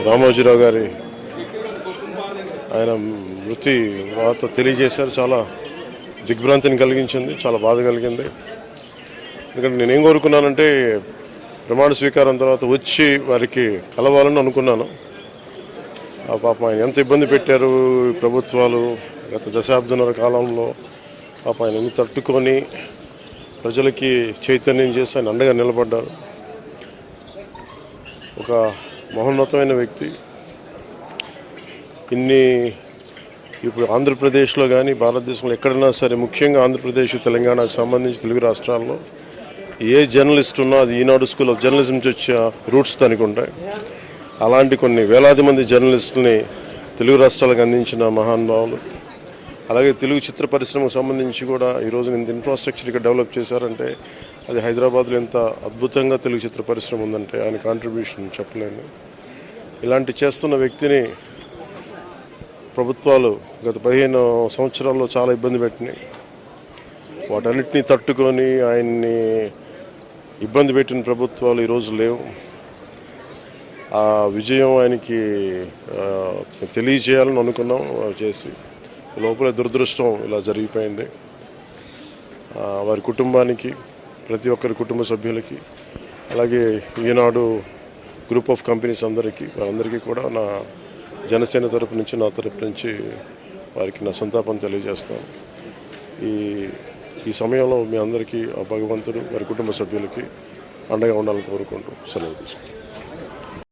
రామోజీరావు గారి ఆయన మృతి వార్త తెలియజేశారు. చాలా దిగ్భ్రాంతిని కలిగించింది, చాలా బాధ కలిగింది. ఎందుకంటే నేనేం కోరుకున్నానంటే ప్రమాణ స్వీకారం తర్వాత వచ్చి వారికి కలవాలని అనుకున్నాను. ఆ పాపం ఆయన ఎంత ఇబ్బంది పెట్టారు ప్రభుత్వాలు గత దశాబ్దన్నర కాలంలో. పాపం ఆయన ఎన్ని తట్టుకొని ప్రజలకి చైతన్యం చేసి ఆయన అండగా నిలబడ్డారు. ఒక మహోన్నతమైన వ్యక్తి. ఇప్పుడు ఆంధ్రప్రదేశ్లో కానీ భారతదేశంలో ఎక్కడైనా సరే, ముఖ్యంగా ఆంధ్రప్రదేశ్ తెలంగాణకు సంబంధించి తెలుగు రాష్ట్రాల్లో ఏ జర్నలిస్ట్ ఉన్నా అది ఈనాడు స్కూల్ ఆఫ్ జర్నలిజం నుంచి వచ్చే రూట్స్ దానికి ఉంటాయి. అలాంటి కొన్ని వేలాది మంది జర్నలిస్టులని తెలుగు రాష్ట్రాలకు అందించిన మహానుభావులు. అలాగే తెలుగు చిత్ర పరిశ్రమకు సంబంధించి కూడా ఈరోజు ఇంత ఇన్ఫ్రాస్ట్రక్చర్ ఇక్కడ డెవలప్ చేశారంటే అది హైదరాబాద్లో ఎంత అద్భుతంగా తెలుగు చిత్ర పరిశ్రమ ఉందంటే ఆయన కాంట్రిబ్యూషన్ చెప్పలేను. ఇలాంటి చేస్తున్న వ్యక్తిని ప్రభుత్వాలు గత 15 సంవత్సరాల్లో చాలా ఇబ్బంది పెట్టినాయి. వాటన్నిటినీ తట్టుకొని ఆయన్ని ఇబ్బంది పెట్టిన ప్రభుత్వాలు ఈరోజు లేవు. ఆ విజయం ఆయనకి తెలియజేయాలని అనుకున్నాం, చేసి లోపల దురదృష్టం ఇలా జరిగిపోయింది. వారి కుటుంబానికి, ప్రతి ఒక్కరి కుటుంబ సభ్యులకి, అలాగే ఈనాడు గ్రూప్ ఆఫ్ కంపెనీస్ వారందరికీ కూడా నా జనసేన తరపు నుంచి, నా తరపు నుంచి వారికి నా సంతాపం తెలియజేస్తాను. ఈ సమయంలో మీ అందరికీ ఆ భగవంతుడు వారి కుటుంబ సభ్యులకి అండగా ఉండాలని కోరుకుంటూ సెలవు తీసుకుంటాను.